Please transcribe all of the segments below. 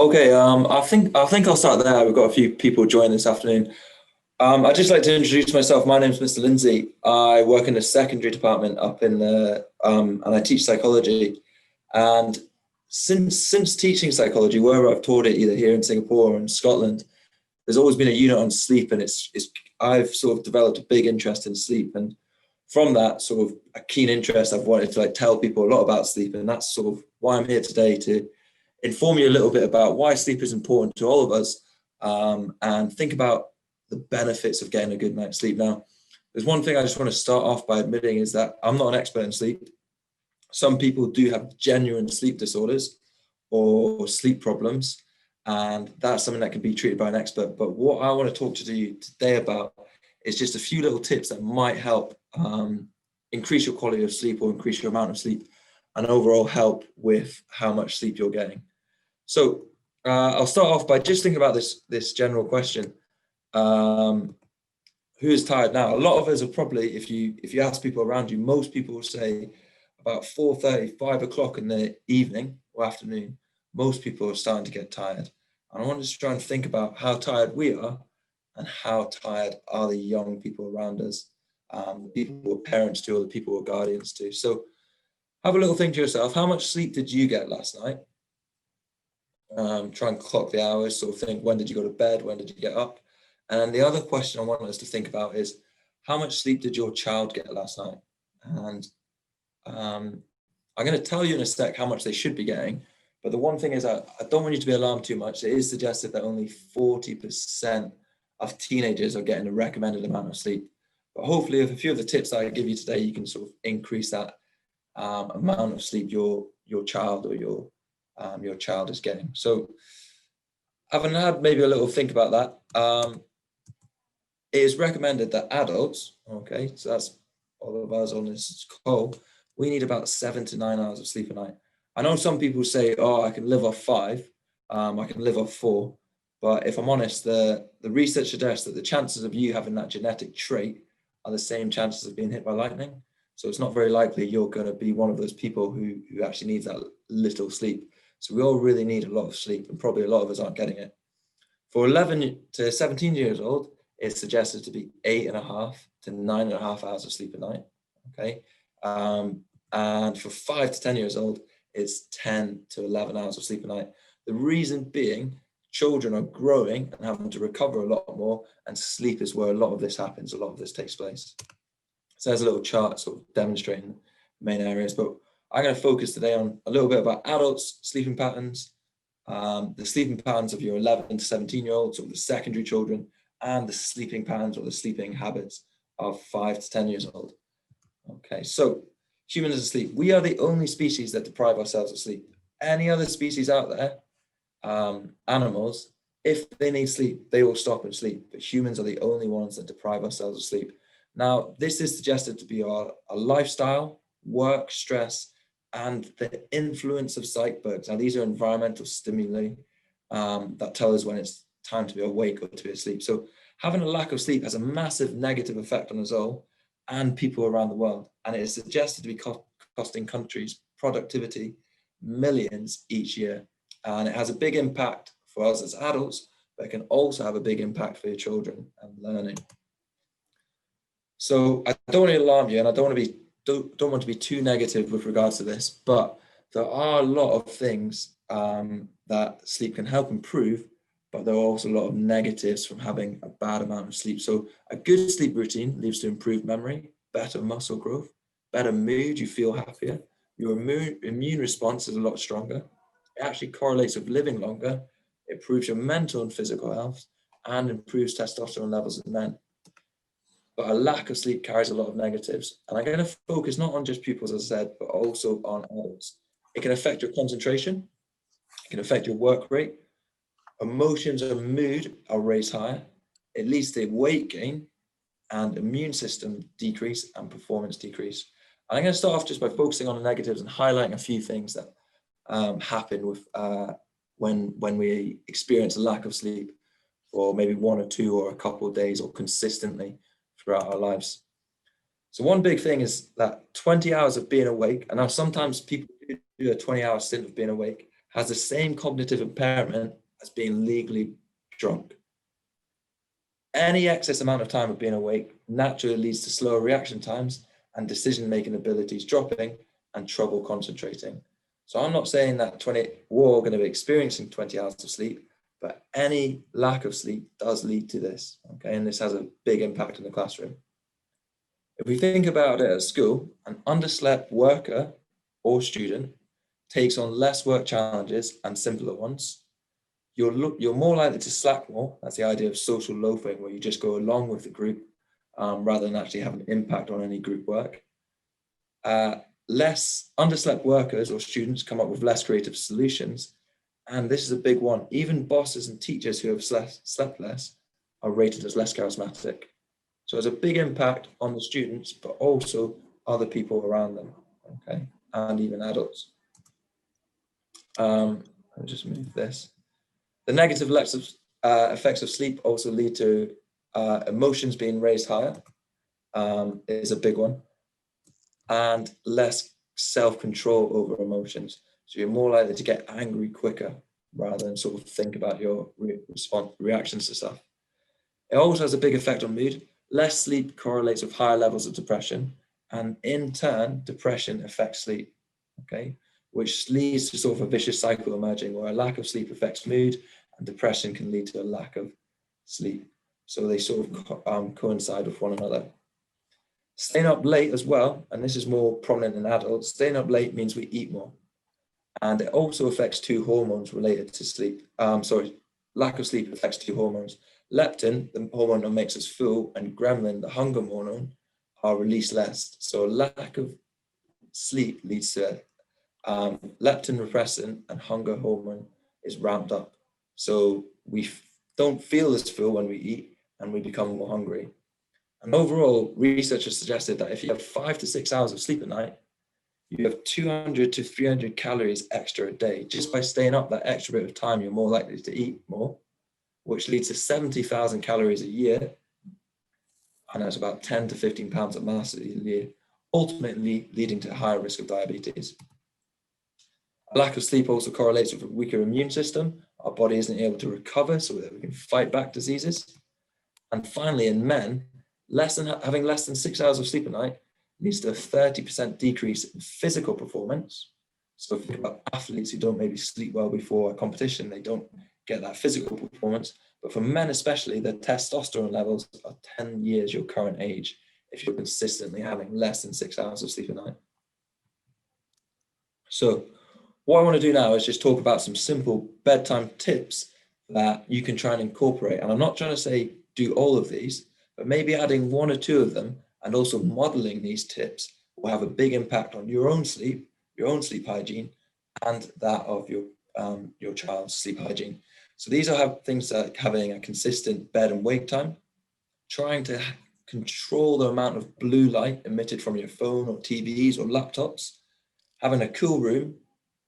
Okay, I think I'll start there. We've got a few people joining this afternoon. I'd just like to introduce myself. My name's Mr. Lindsay. I work in the secondary department up in the and I teach psychology. And since teaching psychology, wherever I've taught it, either here in Singapore or in Scotland, there's always been a unit on sleep, and it's I've sort of developed a big interest in sleep, and from that sort of a keen interest, I've wanted to like tell people a lot about sleep, and that's sort of why I'm here today to inform you a little bit about why sleep is important to all of us, and think about the benefits of getting a good night's sleep. Now, there's one thing I just want to start off by admitting is that I'm not an expert in sleep. Some people do have genuine sleep disorders or sleep problems, and that's something that can be treated by an expert. But what I want to talk to you today about is just a few little tips that might help increase your quality of sleep or increase your amount of sleep and overall help with how much sleep you're getting. So I'll start off by just thinking about this general question. Who is tired now? A lot of us are probably, if you ask people around you, most people will say about 4:30, 5 o'clock in the evening or afternoon, most people are starting to get tired. And I want to try and think about how tired we are and how tired are the young people around us, the people who are parents to, or the people who are guardians to. So have a little think to yourself, how much sleep did you get last night? Try and clock the hours, sort of think, when did you go to bed? When did you get up? And the other question I want us to think about is, how much sleep did your child get last night? And I'm going to tell you in a sec how much they should be getting. But the one thing is, I don't want you to be alarmed too much. It is suggested that only 40% of teenagers are getting the recommended amount of sleep. But hopefully, with a few of the tips that I give you today, you can sort of increase that amount of sleep your child or your child is getting. So having had maybe a little think about that, it is recommended that adults, okay, so that's all of us on this call, we need about 7 to 9 hours of sleep a night. I know some people say, oh, I can live off 5, I can live off 4, but if I'm honest, the research suggests that the chances of you having that genetic trait are the same chances of being hit by lightning. So it's not very likely you're going to be one of those people who actually needs that little sleep. So we all really need a lot of sleep, and probably a lot of us aren't getting it. For 11 to 17 years old, it's suggested to be 8.5 to 9.5 hours of sleep a night. Okay. And for 5 to 10 years old, it's 10 to 11 hours of sleep a night. The reason being, children are growing and having to recover a lot more, and sleep is where a lot of this happens, a lot of this takes place. So there's a little chart sort of demonstrating the main areas, but I'm going to focus today on a little bit about adults' sleeping patterns, the sleeping patterns of your 11 to 17-year-olds, or the secondary children, and the sleeping patterns or the sleeping habits of 5 to 10 years old. Okay, so humans asleep. We are the only species that deprive ourselves of sleep. Any other species out there, animals, if they need sleep, they will stop and sleep. But humans are the only ones that deprive ourselves of sleep. Now, this is suggested to be our lifestyle, work, stress, and the influence of psych bugs. Now, these are environmental stimuli that tell us when it's time to be awake or to be asleep. So having a lack of sleep has a massive negative effect on us all and people around the world. And it is suggested to be costing countries productivity millions each year. And it has a big impact for us as adults, but it can also have a big impact for your children and learning. So I don't want to alarm you, and I don't want to be too negative with regards to this, but there are a lot of things that sleep can help improve, but there are also a lot of negatives from having a bad amount of sleep. So a good sleep routine leads to improved memory, better muscle growth, better mood, you feel happier, your immune response is a lot stronger, it actually correlates with living longer, it improves your mental and physical health, and improves testosterone levels in men. But a lack of sleep carries a lot of negatives. And I'm going to focus not on just pupils, as I said, but also on adults. It can affect your concentration, it can affect your work rate, emotions and mood are raised higher, it leads to weight gain and immune system decrease and performance decrease. And I'm going to start off just by focusing on the negatives and highlighting a few things that happen with when we experience a lack of sleep for maybe 1 or 2 or a couple of days or consistently throughout our lives. So one big thing is that 20 hours of being awake, and now sometimes people do a 20-hour stint of being awake, has the same cognitive impairment as being legally drunk. Any excess amount of time of being awake naturally leads to slower reaction times and decision-making abilities dropping and trouble concentrating. So I'm not saying that we're all going to be experiencing 20 hours of sleep, but any lack of sleep does lead to this, okay? And this has a big impact in the classroom. If we think about it at school, an underslept worker or student takes on less work challenges and simpler ones. You're more likely to slack more. That's the idea of social loafing, where you just go along with the group rather than actually have an impact on any group work. Less underslept workers or students come up with less creative solutions. And this is a big one. Even bosses and teachers who have slept less are rated as less charismatic. So it's a big impact on the students, but also other people around them, okay, and even adults. I'll just move this. The negative effects of sleep also lead to emotions being raised higher, is a big one, and less self-control over emotions. So you're more likely to get angry quicker rather than sort of think about your reactions to stuff. It also has a big effect on mood. Less sleep correlates with higher levels of depression, and in turn, depression affects sleep, okay? Which leads to sort of a vicious cycle emerging where a lack of sleep affects mood, and depression can lead to a lack of sleep. So they sort of coincide with one another. Staying up late as well, and this is more prominent in adults, staying up late means we eat more. And it also affects two hormones related to sleep. Lack of sleep affects two hormones. Leptin, the hormone that makes us full, and gremlin, the hunger hormone, are released less. So lack of sleep leads to leptin repressant and hunger hormone is ramped up. So we don't feel as full when we eat and we become more hungry. And overall, researchers suggested that if you have 5 to 6 hours of sleep at night, you have 200 to 300 calories extra a day. Just by staying up that extra bit of time, you're more likely to eat more, which leads to 70,000 calories a year. And that's about 10 to 15 pounds of mass a year, ultimately leading to a higher risk of diabetes. A lack of sleep also correlates with a weaker immune system. Our body isn't able to recover so that we can fight back diseases. And finally, in men, having less than 6 hours of sleep at night leads to a 30% decrease in physical performance. So think about athletes who don't maybe sleep well before a competition, they don't get that physical performance. But for men especially, their testosterone levels are 10 years your current age if you're consistently having less than 6 hours of sleep at night. So what I want to do now is just talk about some simple bedtime tips that you can try and incorporate. And I'm not trying to say do all of these, but maybe adding 1 or 2 of them and also modeling these tips will have a big impact on your own sleep hygiene, and that of your child's sleep hygiene. So these are things like having a consistent bed and wake time, trying to control the amount of blue light emitted from your phone or TVs or laptops, having a cool room,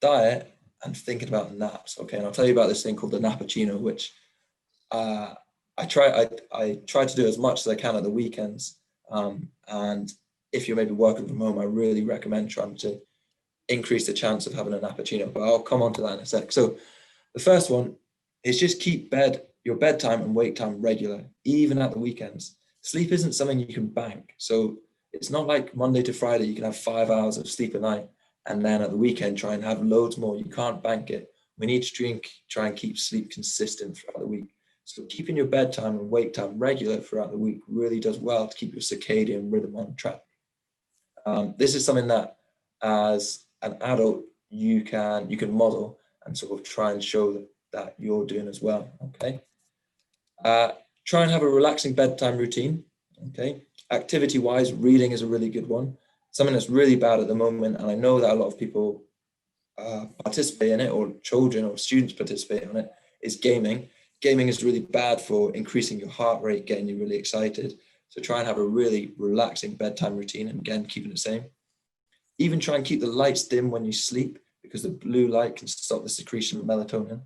diet, and thinking about naps. Okay, and I'll tell you about this thing called the Nappuccino, which I try to do as much as I can at the weekends. And if you're maybe working from home, I really recommend trying to increase the chance of having a Nappuccino, but I'll come on to that in a sec. So the first one is just keep your bedtime and wake time regular, even at the weekends. Sleep isn't something you can bank. So it's not like Monday to Friday, you can have 5 hours of sleep a night and then at the weekend try and have loads more. You can't bank it. We need to try and keep sleep consistent throughout the week. So keeping your bedtime and wake time regular throughout the week really does well to keep your circadian rhythm on track. This is something that as an adult, you can model and sort of try and show that you're doing as well, okay? Try and have a relaxing bedtime routine, okay? Activity-wise, reading is a really good one. Something that's really bad at the moment, and I know that a lot of people participate in it, or children or students participate in it, is gaming. Gaming is really bad for increasing your heart rate, getting you really excited. So try and have a really relaxing bedtime routine, and again, keeping it the same. Even try and keep the lights dim when you sleep, because the blue light can stop the secretion of melatonin.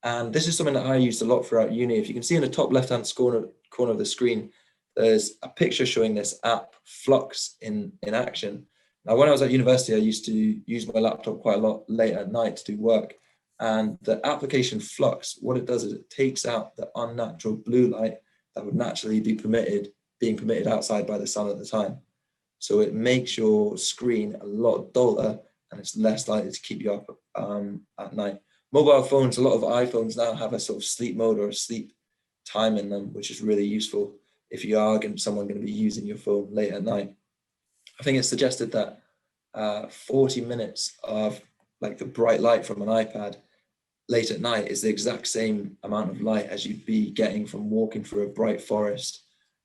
And this is something that I used a lot throughout uni. If you can see in the top left-hand corner of the screen, there's a picture showing this app, Flux, in action. Now, when I was at university, I used to use my laptop quite a lot late at night to do work. And the application flux, what it does is it takes out the unnatural blue light that would naturally be being permitted outside by the sun at the time. So it makes your screen a lot duller and it's less likely to keep you up at night. Mobile phones, a lot of iPhones now have a sort of sleep mode or a sleep time in them, which is really useful if you are someone going to be using your phone late at night. I think it's suggested that 40 minutes of like the bright light from an iPad late at night is the exact same amount of light as you'd be getting from walking through a bright forest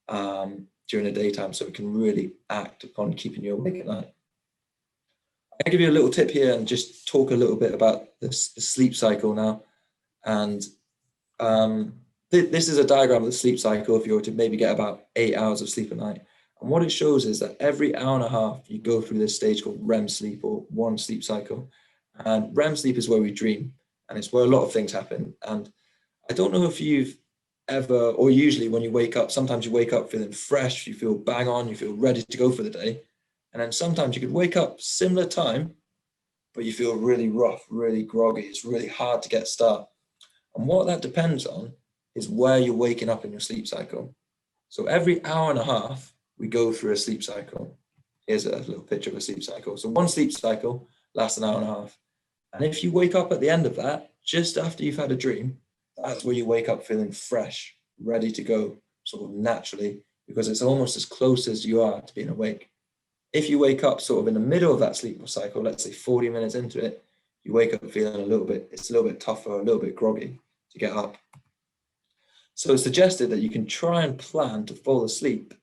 during the daytime. So it can really act upon keeping you awake at night. I'll give you a little tip here and just talk a little bit about the sleep cycle now. And this is a diagram of the sleep cycle if you were to maybe get about 8 hours of sleep a night. And what it shows is that every hour and a half, you go through this stage called REM sleep, or one sleep cycle. And REM sleep is where we dream, and it's where a lot of things happen. And I don't know if you've ever, or usually when you wake up, sometimes you wake up feeling fresh, you feel bang on, you feel ready to go for the day. And then sometimes you could wake up similar time, but you feel really rough, really groggy. It's really hard to get started. And what that depends on is where you're waking up in your sleep cycle. So every hour and a half, we go through a sleep cycle. Here's a little picture of a sleep cycle. So one sleep cycle lasts an hour and a half. And if you wake up at the end of that, just after you've had a dream, that's where you wake up feeling fresh, ready to go, sort of naturally, because it's almost as close as you are to being awake. If you wake up sort of in the middle of that sleep cycle, let's say 40 minutes into it, you wake up feeling it's a little bit tougher, a little bit groggy to get up. So it's suggested that you can try and plan to fall asleep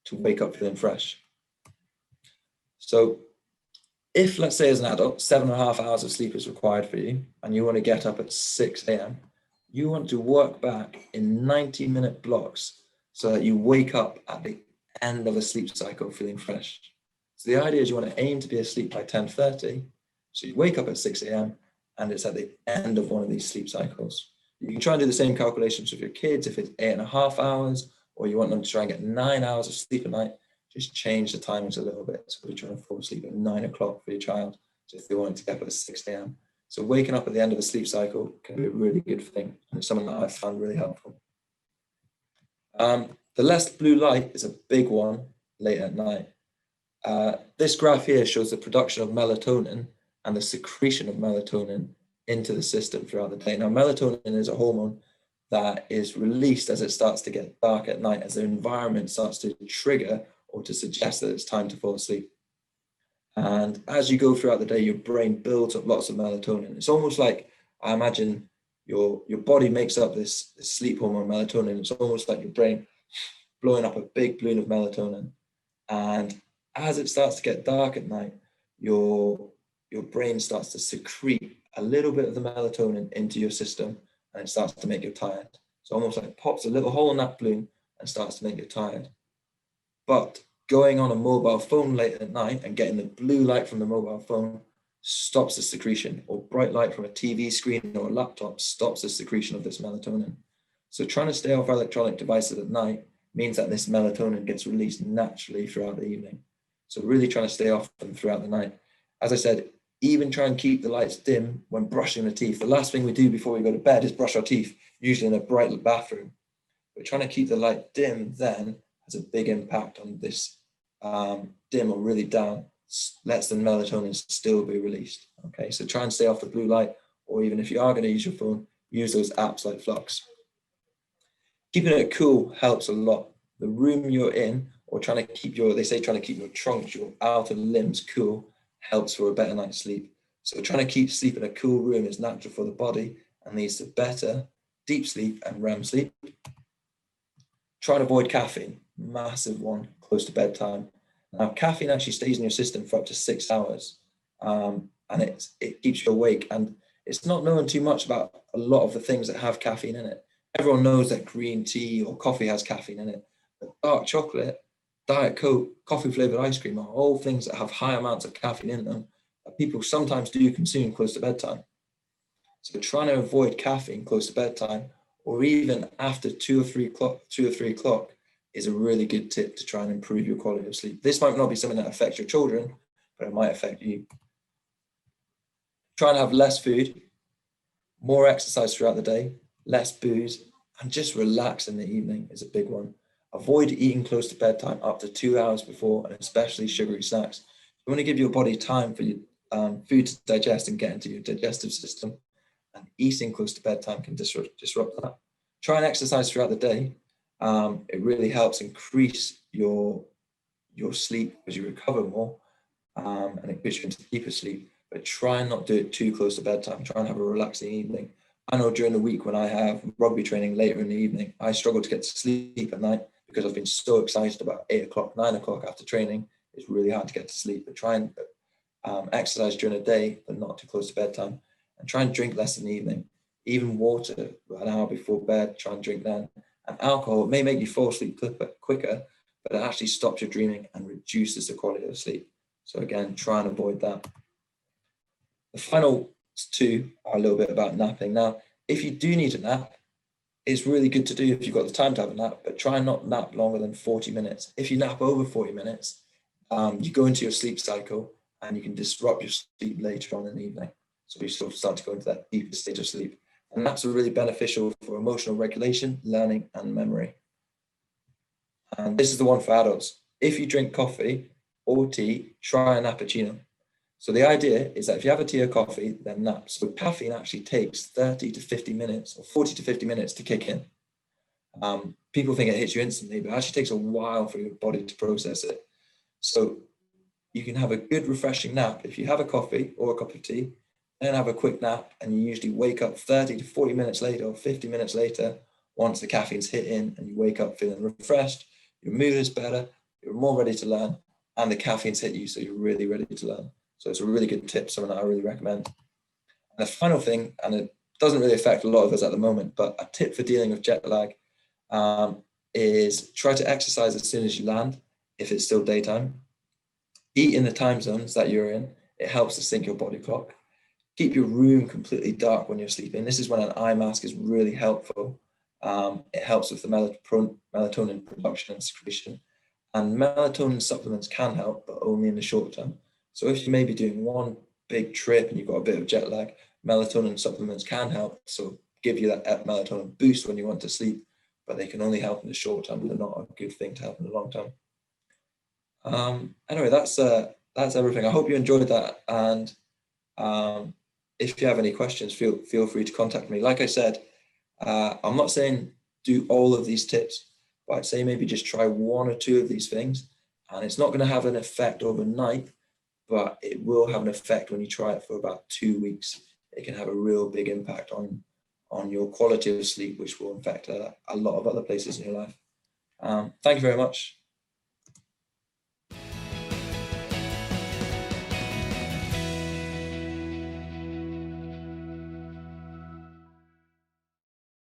to wake up feeling fresh. So if, let's say as an adult, 7.5 hours of sleep is required for you, and you want to get up at 6 a.m., you want to work back in 90-minute blocks so that you wake up at the end of a sleep cycle feeling fresh. So the idea is you want to aim to be asleep by 10:30. So you wake up at 6 a.m. and it's at the end of one of these sleep cycles. You can try and do the same calculations with your kids if it's 8.5 hours, or you want them to try and get 9 hours of sleep a night. Just change the timings a little bit. So we're trying to fall asleep at 9 o'clock for your child. So if they want to get up at 6 a.m. So waking up at the end of a sleep cycle can be a really good thing. And it's something that I found really helpful. The less blue light is a big one late at night. This graph here shows the production of melatonin and the secretion of melatonin into the system throughout the day. Now, melatonin is a hormone that is released as it starts to get dark at night, as the environment starts to trigger or to suggest that it's time to fall asleep. And as you go throughout the day, your brain builds up lots of melatonin. It's almost like, I imagine your body makes up this sleep hormone melatonin. It's almost like your brain blowing up a big balloon of melatonin. And as it starts to get dark at night, your brain starts to secrete a little bit of the melatonin into your system, and it starts to make you tired. So almost like pops a little hole in that balloon and starts to make you tired. But going on a mobile phone late at night and getting the blue light from the mobile phone stops the secretion, or bright light from a TV screen or a laptop stops the secretion of this melatonin. So trying to stay off electronic devices at night means that this melatonin gets released naturally throughout the evening. So really trying to stay off them throughout the night. As I said, even try and keep the lights dim when brushing the teeth. The last thing we do before we go to bed is brush our teeth, usually in a bright bathroom. But trying to keep the light dim then has a big impact on this dim or really down, lets the melatonin still be released. Okay, so try and stay off the blue light, or even if you are going to use your phone, use those apps like Flux. Keeping it cool helps a lot. The room you're in, or trying to keep trying to keep your trunks, your outer limbs cool, helps for a better night's sleep. So trying to keep sleep in a cool room is natural for the body and leads to better deep sleep and REM sleep. Try and avoid caffeine, massive one, close to bedtime. Now, caffeine actually stays in your system for up to 6 hours, and it keeps you awake. And it's not known too much about a lot of the things that have caffeine in it. Everyone knows that green tea or coffee has caffeine in it, but dark chocolate, Diet Coke, coffee flavored ice cream are all things that have high amounts of caffeine in them that people sometimes do consume close to bedtime. So trying to avoid caffeine close to bedtime, or even after 2 or 3 o'clock, is a really good tip to try and improve your quality of sleep. This might not be something that affects your children, but it might affect you. Try and have less food. More exercise throughout the day, less booze, and just relax in the evening is a big one. Avoid eating close to bedtime up to 2 hours before, and especially sugary snacks. You want to give your body time for your food to digest and get into your digestive system, and eating close to bedtime can disrupt that. Try and exercise throughout the day. It really helps increase your sleep as you recover more, and it puts you into deeper sleep. But try and not do it too close to bedtime. Try and have a relaxing evening. I know during the week when I have rugby training later in the evening, I struggle to get to sleep at night because I've been so excited about 8 o'clock, 9 o'clock after training. It's really hard to get to sleep. But try and exercise during the day, but not too close to bedtime. And try and drink less in the evening. Even water an hour before bed, try and drink then. And alcohol may make you fall asleep quicker, but it actually stops your dreaming and reduces the quality of sleep. So again, try and avoid that. The final two are a little bit about napping. Now, if you do need a nap, it's really good to do if you've got the time to have a nap, but try and not nap longer than 40 minutes. If you nap over 40 minutes, you go into your sleep cycle and you can disrupt your sleep later on in the evening. So you sort of start to go into that deeper state of sleep. And naps are really beneficial for emotional regulation, learning, and memory. And this is the one for adults. If you drink coffee or tea, try an cappuccino. So the idea is that if you have a tea or coffee, then nap. So caffeine actually takes 30 to 50 minutes or 40 to 50 minutes to kick in. People think it hits you instantly, but it actually takes a while for your body to process it. So you can have a good refreshing nap if you have a coffee or a cup of tea, then have a quick nap, and you usually wake up 30 to 40 minutes later or 50 minutes later once the caffeine's hit in, and you wake up feeling refreshed, your mood is better, you're more ready to learn, and the caffeine's hit you, so you're really ready to learn. So it's a really good tip, something that I really recommend. And the final thing, and it doesn't really affect a lot of us at the moment, but a tip for dealing with jet lag is try to exercise as soon as you land, if it's still daytime. Eat in the time zones that you're in. It helps to sync your body clock. Keep your room completely dark when you're sleeping. This is when an eye mask is really helpful. It helps with the melatonin production and secretion. And melatonin supplements can help, but only in the short term. So if you may be doing one big trip and you've got a bit of jet lag, melatonin supplements can help. So give you that melatonin boost when you want to sleep, but they can only help in the short term. They're not a good thing to help in the long term. Anyway, that's everything. I hope you enjoyed that. And if you have any questions, feel free to contact me. Like I said, I'm not saying do all of these tips, but I'd say maybe just try one or two of these things. And it's not going to have an effect overnight, but it will have an effect when you try it for about 2 weeks. It can have a real big impact on your quality of sleep, which will affect a lot of other places in your life. Thank you very much.